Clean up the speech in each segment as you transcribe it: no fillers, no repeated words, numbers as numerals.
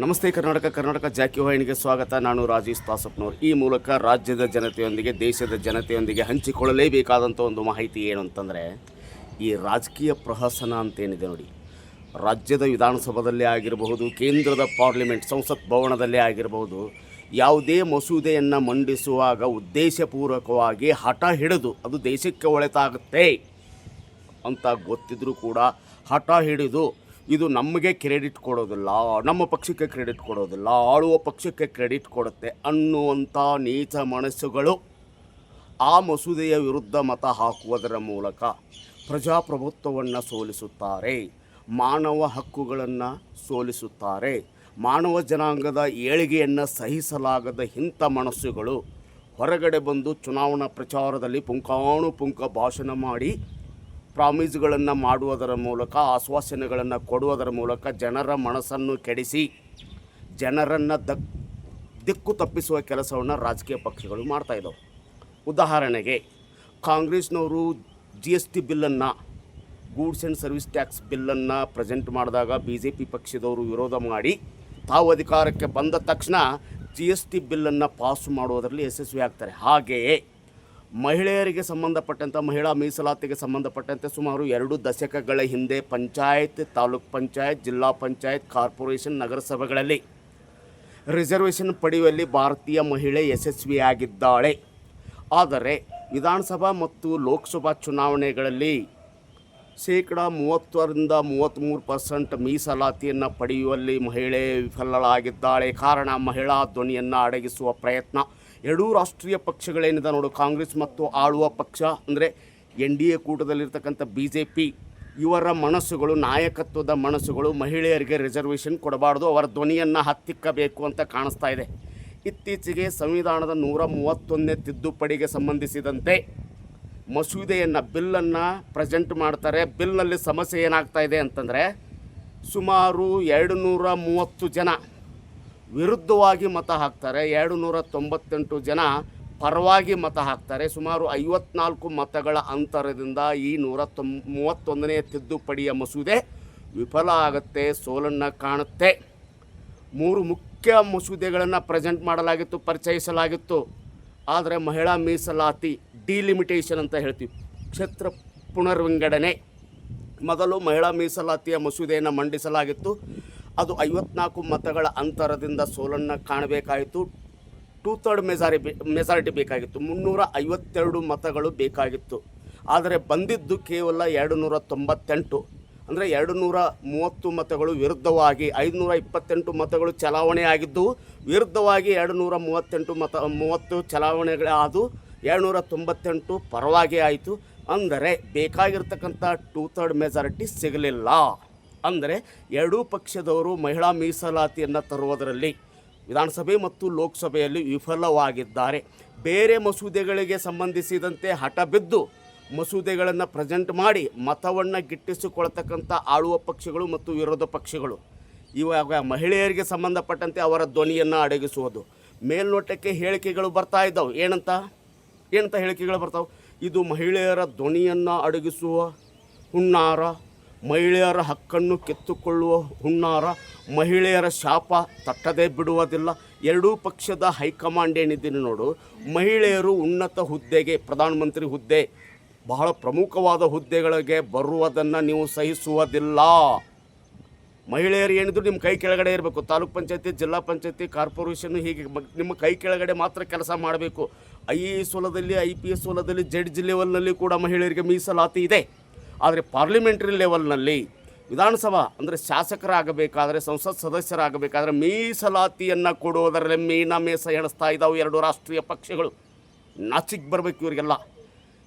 ನಮಸ್ತೆ ಕರ್ನಾಟಕ ಜಾಕಿವಾಹಿನಿಗೆ ಸ್ವಾಗತ. ನಾನು ರಾಜೇಶ್ ತಾಸಪ್ನವ್ರು. ಈ ಮೂಲಕ ರಾಜ್ಯದ ಜನತೆಯೊಂದಿಗೆ ದೇಶದ ಜನತೆಯೊಂದಿಗೆ ಹಂಚಿಕೊಳ್ಳಲೇಬೇಕಾದಂಥ ಒಂದು ಮಾಹಿತಿ ಏನು ಅಂತಂದರೆ, ಈ ರಾಜಕೀಯ ಪ್ರಹಸನ ಅಂತೇನಿದೆ ನೋಡಿ, ರಾಜ್ಯದ ವಿಧಾನಸಭೆಯಲ್ಲೇ ಆಗಿರಬಹುದು, ಕೇಂದ್ರದ ಪಾರ್ಲಿಮೆಂಟ್ ಸಂಸತ್ ಭವನದಲ್ಲೇ ಆಗಿರಬಹುದು, ಯಾವುದೇ ಮಸೂದೆಯನ್ನು ಮಂಡಿಸುವಾಗ ಉದ್ದೇಶಪೂರ್ವಕವಾಗಿ ಹಠ ಹಿಡಿದು ಅದು ದೇಶಕ್ಕೆ ಒಳಿತಾಗುತ್ತೆ ಅಂತ ಗೊತ್ತಿದ್ರೂ ಕೂಡ ಹಠ ಹಿಡಿದು ಇದು ನಮಗೆ ಕ್ರೆಡಿಟ್ ಕೊಡೋದಿಲ್ಲ, ನಮ್ಮ ಪಕ್ಷಕ್ಕೆ ಕ್ರೆಡಿಟ್ ಕೊಡೋದಿಲ್ಲ, ಆಳುವ ಪಕ್ಷಕ್ಕೆ ಕ್ರೆಡಿಟ್ ಕೊಡುತ್ತೆ ಅನ್ನುವಂಥ ನೀಚ ಮನಸ್ಸುಗಳು ಆ ಮಸೂದೆಯ ವಿರುದ್ಧ ಮತ ಹಾಕುವುದರ ಮೂಲಕ ಪ್ರಜಾಪ್ರಭುತ್ವವನ್ನು ಸೋಲಿಸುತ್ತಾರೆ, ಮಾನವ ಹಕ್ಕುಗಳನ್ನು ಸೋಲಿಸುತ್ತಾರೆ. ಮಾನವ ಜನಾಂಗದ ಏಳಿಗೆಯನ್ನು ಸಹಿಸಲಾಗದ ಇಂಥ ಮನಸ್ಸುಗಳು ಹೊರಗಡೆ ಬಂದು ಚುನಾವಣಾ ಪ್ರಚಾರದಲ್ಲಿ ಪುಂಖಾನುಪುಂಖ ಭಾಷಣ ಮಾಡಿ ಪ್ರಾಮಿಸ್ಗಳನ್ನು ಮಾಡುವುದರ ಮೂಲಕ, ಆಶ್ವಾಸನೆಗಳನ್ನು ಕೊಡುವುದರ ಮೂಲಕ ಜನರ ಮನಸ್ಸನ್ನು ಕೆಡಿಸಿ ಜನರನ್ನು ದಿಕ್ಕು ತಪ್ಪಿಸುವ ಕೆಲಸವನ್ನು ರಾಜಕೀಯ ಪಕ್ಷಗಳು ಮಾಡ್ತಾಯಿದ್ದವು. ಉದಾಹರಣೆಗೆ ಕಾಂಗ್ರೆಸ್ನವರು GST ಬಿಲ್ಲನ್ನು, ಗೂಡ್ಸ್ ಆ್ಯಂಡ್ ಸರ್ವಿಸ್ ಟ್ಯಾಕ್ಸ್ ಬಿಲ್ಲನ್ನು ಪ್ರೆಸೆಂಟ್ ಮಾಡಿದಾಗ BJP ಪಕ್ಷದವರು ವಿರೋಧ ಮಾಡಿ ತಾವು ಅಧಿಕಾರಕ್ಕೆ ಬಂದ ತಕ್ಷಣ GST ಬಿಲ್ಲನ್ನು ಪಾಸ್ ಮಾಡುವುದರಲ್ಲಿ ಯಶಸ್ವಿ ಆಗ್ತಾರೆ. ಹಾಗೆಯೇ ಮಹಿಳೆಯರಿಗೆ ಸಂಬಂಧಪಟ್ಟಂಥ ಮಹಿಳಾ ಮೀಸಲಾತಿಗೆ ಸಂಬಂಧಪಟ್ಟಂತೆ ಸುಮಾರು 2 ದಶಕಗಳ ಹಿಂದೆ ಪಂಚಾಯತ್, ತಾಲೂಕ್ ಪಂಚಾಯತ್, ಜಿಲ್ಲಾ ಪಂಚಾಯತ್, ಕಾರ್ಪೊರೇಷನ್, ನಗರಸಭೆಗಳಲ್ಲಿ ರಿಸರ್ವೇಷನ್ ಪಡೆಯುವಲ್ಲಿ ಭಾರತೀಯ ಮಹಿಳೆ ಯಶಸ್ವಿಯಾಗಿದ್ದಾಳೆ. ಆದರೆ ವಿಧಾನಸಭಾ ಮತ್ತು ಲೋಕಸಭಾ ಚುನಾವಣೆಗಳಲ್ಲಿ 30% ಮೀಸಲಾತಿಯನ್ನು ಪಡೆಯುವಲ್ಲಿ ಮಹಿಳೆ ವಿಫಲಳಾಗಿದ್ದಾಳೆ. ಕಾರಣ ಮಹಿಳಾ ಧ್ವನಿಯನ್ನು ಅಡಗಿಸುವ ಪ್ರಯತ್ನ ಎರಡೂ ರಾಷ್ಟ್ರೀಯ ಪಕ್ಷಗಳೇನಿದೆ ನೋಡು, ಕಾಂಗ್ರೆಸ್ ಮತ್ತು ಆಳುವ ಪಕ್ಷ ಅಂದರೆ NDA ಕೂಟದಲ್ಲಿರ್ತಕ್ಕಂಥ BJP, ಇವರ ಮನಸ್ಸುಗಳು, ನಾಯಕತ್ವದ ಮನಸ್ಸುಗಳು ಮಹಿಳೆಯರಿಗೆ ರಿಸರ್ವೇಷನ್ ಕೊಡಬಾರ್ದು, ಅವರ ಧ್ವನಿಯನ್ನು ಹತ್ತಿಕ್ಕಬೇಕು ಅಂತ ಕಾಣಿಸ್ತಾ ಇದೆ. ಇತ್ತೀಚೆಗೆ ಸಂವಿಧಾನದ 131ನೇ ತಿದ್ದುಪಡಿಗೆ ಸಂಬಂಧಿಸಿದಂತೆ ಮಸೂದೆಯನ್ನು, ಬಿಲ್ಲನ್ನು ಪ್ರೆಸೆಂಟ್ ಮಾಡ್ತಾರೆ. ಬಿಲ್ನಲ್ಲಿ ಸಮಸ್ಯೆ ಏನಾಗ್ತಾ ಇದೆ ಅಂತಂದರೆ, ಸುಮಾರು 230 ಜನ ವಿರುದ್ಧವಾಗಿ ಮತ ಹಾಕ್ತಾರೆ, 298 ಜನ ಪರವಾಗಿ ಮತ ಹಾಕ್ತಾರೆ. ಸುಮಾರು 54 ಮತಗಳ ಅಂತರದಿಂದ ಈ 131ನೇ ತಿದ್ದುಪಡಿಯ ಮಸೂದೆ ವಿಫಲ ಆಗುತ್ತೆ, ಸೋಲನ್ನು ಕಾಣುತ್ತೆ. 3 ಮುಖ್ಯ ಮಸೂದೆಗಳನ್ನು ಪ್ರೆಸೆಂಟ್ ಮಾಡಲಾಗಿತ್ತು, ಪರಿಚಯಿಸಲಾಗಿತ್ತು. ಆದರೆ ಮಹಿಳಾ ಮೀಸಲಾತಿ, ಡಿಲಿಮಿಟೇಷನ್ ಅಂತ ಹೇಳ್ತೀವಿ, ಕ್ಷೇತ್ರ ಪುನರ್ವಿಂಗಡಣೆ, ಮೊದಲು ಮಹಿಳಾ ಮೀಸಲಾತಿಯ ಮಸೂದೆಯನ್ನು ಮಂಡಿಸಲಾಗಿತ್ತು. ಅದು 54 ಮತಗಳ ಅಂತರದಿಂದ ಸೋಲನ್ನು ಕಾಣಬೇಕಾಯಿತು. 2/3 ಮೆಜಾರಿಟಿ ಬೇಕಾಗಿತ್ತು, 352 ಮತಗಳು ಬೇಕಾಗಿತ್ತು. ಆದರೆ ಬಂದಿದ್ದು ಕೇವಲ 298, ಅಂದರೆ 230 ಮತಗಳು ವಿರುದ್ಧವಾಗಿ, 528 ಮತಗಳು ಚಲಾವಣೆ ಆಗಿದ್ದು, ವಿರುದ್ಧವಾಗಿ 238 ಚಲಾವಣೆಗಳಾದು 298 ಪರವಾಗಿ ಆಯಿತು. ಅಂದರೆ ಬೇಕಾಗಿರ್ತಕ್ಕಂಥ 2/3 ಮೆಜಾರಿಟಿ ಸಿಗಲಿಲ್ಲ. ಅಂದರೆ ಎರಡೂ ಪಕ್ಷದವರು ಮಹಿಳಾ ಮೀಸಲಾತಿಯನ್ನು ತರುವುದರಲ್ಲಿ ವಿಧಾನಸಭೆ ಮತ್ತು ಲೋಕಸಭೆಯಲ್ಲಿ ವಿಫಲವಾಗಿದ್ದಾರೆ. ಬೇರೆ ಮಸೂದೆಗಳಿಗೆ ಸಂಬಂಧಿಸಿದಂತೆ ಹಠ ಬಿದ್ದು ಮಸೂದೆಗಳನ್ನು ಪ್ರೆಸೆಂಟ್ ಮಾಡಿ ಮತವನ್ನು ಗಿಟ್ಟಿಸಿಕೊಳ್ತಕ್ಕಂಥ ಆಳುವ ಪಕ್ಷಗಳು ಮತ್ತು ವಿರೋಧ ಪಕ್ಷಗಳು ಇವಾಗ ಮಹಿಳೆಯರಿಗೆ ಸಂಬಂಧಪಟ್ಟಂತೆ ಅವರ ಧ್ವನಿಯನ್ನು ಅಡಗಿಸುವುದು. ಮೇಲ್ನೋಟಕ್ಕೆ ಹೇಳಿಕೆಗಳು ಬರ್ತಾ ಇದ್ದಾವೆ. ಏನಂತ ಹೇಳಿಕೆಗಳು ಬರ್ತಾವೆ? ಇದು ಮಹಿಳೆಯರ ಧ್ವನಿಯನ್ನು ಅಡಗಿಸುವ ಹುನ್ನಾರ, ಮಹಿಳೆಯರ ಹಕ್ಕನ್ನು ಕಿತ್ತುಕೊಳ್ಳುವ ಹುನ್ನಾರ, ಮಹಿಳೆಯರ ಶಾಪ ತಟ್ಟದೇ ಬಿಡುವುದಿಲ್ಲ. ಎರಡೂ ಪಕ್ಷದ ಹೈಕಮಾಂಡ್ ಏನಿದ್ದೀನಿ ನೋಡು, ಮಹಿಳೆಯರು ಉನ್ನತ ಹುದ್ದೆಗೆ, ಪ್ರಧಾನಮಂತ್ರಿ ಹುದ್ದೆ, ಬಹಳ ಪ್ರಮುಖವಾದ ಹುದ್ದೆಗಳಿಗೆ ಬರುವುದನ್ನು ನೀವು ಸಹಿಸುವುದಿಲ್ಲ. ಮಹಿಳೆಯರು ಏನಿದ್ರು ನಿಮ್ಮ ಕೈ ಕೆಳಗಡೆ ಇರಬೇಕು. ತಾಲೂಕ್ ಪಂಚಾಯತಿ, ಜಿಲ್ಲಾ ಪಂಚಾಯತಿ, ಕಾರ್ಪೊರೇಷನ್, ಹೀಗೆ ನಿಮ್ಮ ಕೈ ಕೆಳಗಡೆ ಮಾತ್ರ ಕೆಲಸ ಮಾಡಬೇಕು. IAS ಹೊಲದಲ್ಲಿ, IPS ಹೊಲದಲ್ಲಿ, ಜಡ್ಜ್ ಲೆವೆಲ್ನಲ್ಲಿ ಕೂಡ ಮಹಿಳೆಯರಿಗೆ ಮೀಸಲಾತಿ ಇದೆ. ಆದರೆ ಪಾರ್ಲಿಮೆಂಟ್ರಿ ಲೆವೆಲ್ನಲ್ಲಿ, ವಿಧಾನಸಭಾ ಅಂದರೆ ಶಾಸಕರಾಗಬೇಕಾದರೆ, ಸಂಸತ್ ಸದಸ್ಯರಾಗಬೇಕಾದ್ರೆ ಮೀಸಲಾತಿಯನ್ನು ಕೊಡುವುದರಲ್ಲಿ ಮೇಸ ಎಣಿಸ್ತಾ ಇದ್ದಾವೆ ಎರಡು ರಾಷ್ಟ್ರೀಯ ಪಕ್ಷಗಳು. ನಾಚಿಕ್ ಬರಬೇಕು ಇವರಿಗೆಲ್ಲ.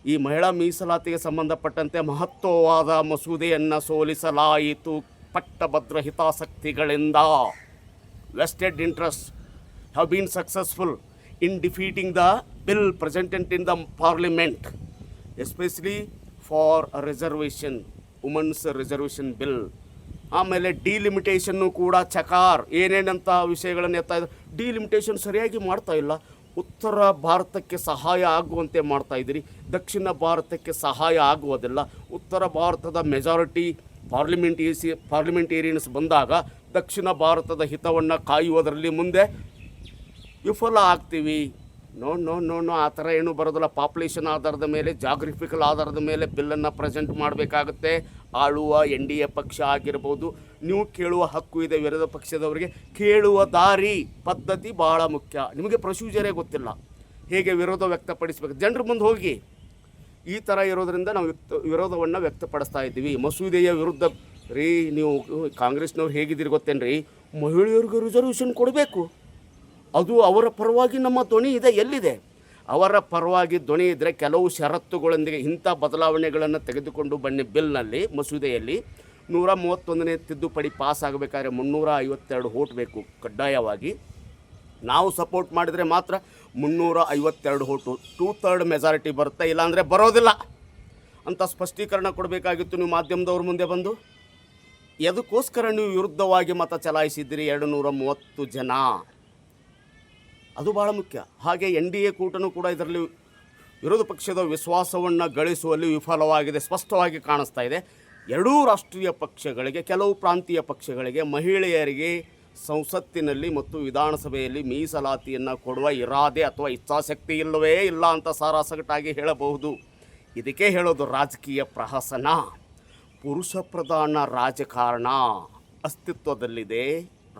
ಈ ಮಹಿಳಾ ಮೀಸಲಾತಿಗೆ ಸಂಬಂಧಪಟ್ಟಂತೆ ಮಹತ್ವವಾದ ಮಸೂದೆಯನ್ನು ಸೋಲಿಸಲಾಯಿತು ಪಟ್ಟಭದ್ರ ಹಿತಾಸಕ್ತಿಗಳಿಂದ. Vested interest have been successful in defeating the bill presented in the parliament, especially for reservation, women's reservation bill. ಆಮೇಲೆ ಡಿಲಿಮಿಟೇಷನ್ನು ಕೂಡ ಚಕಾರ್ ಏನೇನಂಥ ವಿಷಯಗಳನ್ನು ಎತ್ತಾ ಇದ್ದಾರೆ. ಡಿಲಿಮಿಟೇಷನ್ ಸರಿಯಾಗಿ ಮಾಡ್ತಾ ಇಲ್ಲ. ಉತ್ತರ ಭಾರತಕ್ಕೆ ಸಹಾಯ ಆಗುವಂತೆ ಮಾಡ್ತಾಯಿದ್ದೀರಿ, ದಕ್ಷಿಣ ಭಾರತಕ್ಕೆ ಸಹಾಯ ಆಗುವುದಿಲ್ಲ. ಉತ್ತರ ಭಾರತದ ಮೆಜಾರಿಟಿ ಪಾರ್ಲಿಮೆಂಟೇರಿಯನ್ಸ್ ಬಂದಾಗ ದಕ್ಷಿಣ ಭಾರತದ ಹಿತವನ್ನು ಕಾಯುವುದರಲ್ಲಿ ಮುಂದೆ ವಿಫಲ ಆಗ್ತೀವಿ. ನೋ ಆ ಥರ ಏನೂ ಬರೋದಿಲ್ಲ. ಪಾಪ್ಯುಲೇಷನ್ ಆಧಾರದ ಮೇಲೆ, ಜಾಗ್ರಫಿಕಲ್ ಆಧಾರದ ಮೇಲೆ ಬಿಲ್ಲನ್ನು ಪ್ರೆಸೆಂಟ್ ಮಾಡಬೇಕಾಗುತ್ತೆ. ಆಳುವ NDA ಪಕ್ಷ ಆಗಿರ್ಬೋದು. ನೀವು ಕೇಳುವ ಹಕ್ಕು ಇದೆ ವಿರೋಧ ಪಕ್ಷದವರಿಗೆ. ಕೇಳುವ ದಾರಿ ಪದ್ಧತಿ ಭಾಳ ಮುಖ್ಯ. ನಿಮಗೆ ಪ್ರೊಸೀಜರೇ ಗೊತ್ತಿಲ್ಲ, ಹೇಗೆ ವಿರೋಧ ವ್ಯಕ್ತಪಡಿಸಬೇಕು. ಜನರ ಮುಂದೆ ಹೋಗಿ ಈ ಥರ ಇರೋದರಿಂದ ನಾವು ವಿರೋಧವನ್ನು ವ್ಯಕ್ತಪಡಿಸ್ತಾ ಇದ್ದೀವಿ. ಮಸೂದೆಯ ವಿರುದ್ಧ ರೀ, ನೀವು ಕಾಂಗ್ರೆಸ್ನವ್ರು ಹೇಗಿದ್ದೀರಿ ಗೊತ್ತೇನ್ರಿ, ಮಹಿಳೆಯರಿಗೆ ರಿಸರ್ವೇಷನ್ ಕೊಡಬೇಕು, ಅದು ಅವರ ಪರವಾಗಿ ನಮ್ಮ ಧ್ವನಿ ಇದೆ. ಎಲ್ಲಿದೆ ಅವರ ಪರವಾಗಿ ಧ್ವನಿ ಇದ್ದರೆ ಕೆಲವು ಷರತ್ತುಗಳೊಂದಿಗೆ ಇಂಥ ಬದಲಾವಣೆಗಳನ್ನು ತೆಗೆದುಕೊಂಡು ಬನ್ನಿ. ಬಿಲ್ನಲ್ಲಿ, ಮಸೂದೆಯಲ್ಲಿ 131ನೇ ತಿದ್ದುಪಡಿ ಪಾಸ್ ಆಗಬೇಕಾದ್ರೆ 352 ವೋಟ್ ಬೇಕು ಕಡ್ಡಾಯವಾಗಿ. ನಾವು ಸಪೋರ್ಟ್ ಮಾಡಿದರೆ ಮಾತ್ರ 352 ವೋಟು, 2/3 ಮೆಜಾರಿಟಿ ಬರುತ್ತೆ, ಇಲ್ಲಾಂದರೆ ಬರೋದಿಲ್ಲ ಅಂತ ಸ್ಪಷ್ಟೀಕರಣ ಕೊಡಬೇಕಾಗಿತ್ತು ನೀವು ಮಾಧ್ಯಮದವ್ರ ಮುಂದೆ ಬಂದು. ಎದಕ್ಕೋಸ್ಕರ ನೀವು ವಿರುದ್ಧವಾಗಿ ಮತ ಚಲಾಯಿಸಿದ್ದೀರಿ 230 ಜನ, ಅದು ಭಾಳ ಮುಖ್ಯ. ಹಾಗೆ NDA ಕೂಟನೂ ಕೂಡ ಇದರಲ್ಲಿ ವಿರೋಧ ಪಕ್ಷದ ವಿಶ್ವಾಸವನ್ನು ಗಳಿಸುವಲ್ಲಿ ವಿಫಲವಾಗಿದೆ, ಸ್ಪಷ್ಟವಾಗಿ ಕಾಣಿಸ್ತಾ ಇದೆ. ಎರಡೂ ರಾಷ್ಟ್ರೀಯ ಪಕ್ಷಗಳಿಗೆ, ಕೆಲವು ಪ್ರಾಂತೀಯ ಪಕ್ಷಗಳಿಗೆ, ಮಹಿಳೆಯರಿಗೆ ಸಂಸತ್ತಿನಲ್ಲಿ ಮತ್ತು ವಿಧಾನಸಭೆಯಲ್ಲಿ ಮೀಸಲಾತಿಯನ್ನು ಕೊಡುವ ಇರಾದೆ ಅಥವಾ ಇಚ್ಛಾಶಕ್ತಿ ಇಲ್ಲವೇ ಇಲ್ಲ ಅಂತ ಸಾರಾಸಗಟಾಗಿ ಹೇಳಬಹುದು. ಇದಕ್ಕೆ ಹೇಳೋದು ರಾಜಕೀಯ ಪ್ರಹಸನ. ಪುರುಷ ಪ್ರಧಾನ ರಾಜಕಾರಣ ಅಸ್ತಿತ್ವದಲ್ಲಿದೆ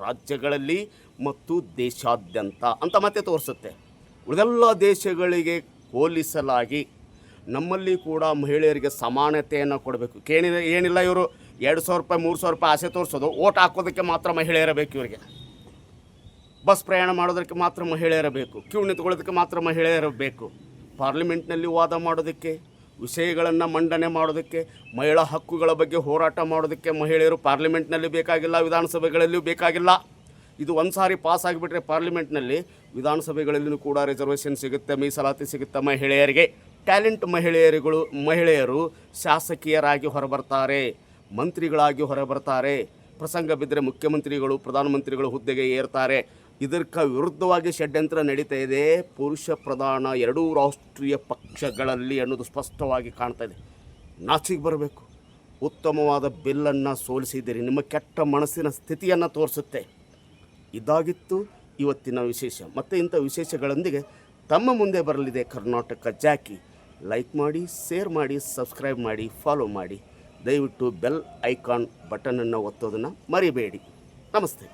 ರಾಜ್ಯಗಳಲ್ಲಿ ಮತ್ತು ದೇಶಾದ್ಯಂತ ಅಂತ ಮತ್ತೆ ತೋರಿಸುತ್ತೆ. ಉಳಿದೆಲ್ಲ ದೇಶಗಳಿಗೆ ಹೋಲಿಸಲಾಗಿ ನಮ್ಮಲ್ಲಿ ಕೂಡ ಮಹಿಳೆಯರಿಗೆ ಸಮಾನತೆಯನ್ನು ಕೊಡಬೇಕು. ಏನಿಲ್ಲ, ಇವರು 200 ರೂಪಾಯಿ 300 ರೂಪಾಯಿ ಆಸೆ ತೋರಿಸೋದು, ಓಟ್ ಹಾಕೋದಕ್ಕೆ ಮಾತ್ರ ಮಹಿಳೆಯರಬೇಕು, ಇವರಿಗೆ ಬಸ್ ಪ್ರಯಾಣ ಮಾಡೋದಕ್ಕೆ ಮಾತ್ರ ಮಹಿಳೆಯರಬೇಕು, ಕ್ಯೂ ನಿಂತ್ಕೊಳ್ಳೋದಕ್ಕೆ ಮಾತ್ರ ಮಹಿಳೆಯರಬೇಕು. ಪಾರ್ಲಿಮೆಂಟ್ನಲ್ಲಿ ವಾದ ಮಾಡೋದಕ್ಕೆ, ವಿಷಯಗಳನ್ನು ಮಂಡನೆ ಮಾಡೋದಕ್ಕೆ, ಮಹಿಳಾ ಹಕ್ಕುಗಳ ಬಗ್ಗೆ ಹೋರಾಟ ಮಾಡೋದಕ್ಕೆ ಮಹಿಳೆಯರು ಪಾರ್ಲಿಮೆಂಟ್ನಲ್ಲಿ ಬೇಕಾಗಿಲ್ಲ, ವಿಧಾನಸಭೆಗಳಲ್ಲಿಯೂ ಬೇಕಾಗಿಲ್ಲ. ಇದು ಒಂದು ಸಾರಿ ಪಾಸ್ ಆಗಿಬಿಟ್ರೆ ಪಾರ್ಲಿಮೆಂಟ್ನಲ್ಲಿ, ವಿಧಾನಸಭೆಗಳಲ್ಲಿಯೂ ಕೂಡ ರಿಸರ್ವೇಷನ್ ಸಿಗುತ್ತೆ, ಮೀಸಲಾತಿ ಸಿಗುತ್ತೆ ಮಹಿಳೆಯರಿಗೆ. ಟ್ಯಾಲೆಂಟ್ ಮಹಿಳೆಯರು ಶಾಸಕಿಯರಾಗಿ ಹೊರಬರ್ತಾರೆ, ಮಂತ್ರಿಗಳಾಗಿ ಹೊರಬರ್ತಾರೆ, ಪ್ರಸಂಗ ಬಿದ್ದರೆ ಮುಖ್ಯಮಂತ್ರಿಗಳು, ಪ್ರಧಾನಮಂತ್ರಿಗಳು ಹುದ್ದೆಗೆ ಏರ್ತಾರೆ. ಇದಕ್ಕೆ ವಿರುದ್ಧವಾಗಿ ಷಡ್ಯಂತ್ರ ನಡೀತಾ ಇದೆ ಪುರುಷ ಪ್ರಧಾನ ಎರಡೂ ರಾಷ್ಟ್ರೀಯ ಪಕ್ಷಗಳಲ್ಲಿ ಅನ್ನೋದು ಸ್ಪಷ್ಟವಾಗಿ ಕಾಣ್ತಾ ಇದೆ. ನಾಚಿಗೆ ಬರಬೇಕು. ಉತ್ತಮವಾದ ಬಿಲ್ಲನ್ನು ಸೋಲಿಸಿದ್ದೀರಿ, ನಿಮ್ಮ ಕೆಟ್ಟ ಮನಸ್ಸಿನ ಸ್ಥಿತಿಯನ್ನು ತೋರಿಸುತ್ತೆ. ಇದಾಗಿತ್ತು ಇವತ್ತಿನ ವಿಶೇಷ. ಮತ್ತು ಇಂಥ ವಿಶೇಷಗಳೊಂದಿಗೆ ತಮ್ಮ ಮುಂದೆ ಬರಲಿದೆ ಕರ್ನಾಟಕ ಜಾಕಿ. ಲೈಕ್ ಮಾಡಿ, ಶೇರ್ ಮಾಡಿ, ಸಬ್ಸ್ಕ್ರೈಬ್ ಮಾಡಿ, ಫಾಲೋ ಮಾಡಿ. ದಯವಿಟ್ಟು ಬೆಲ್ ಐಕಾನ್ ಬಟನನ್ನು ಒತ್ತೋದನ್ನು ಮರಿಬೇಡಿ. ನಮಸ್ತೆ.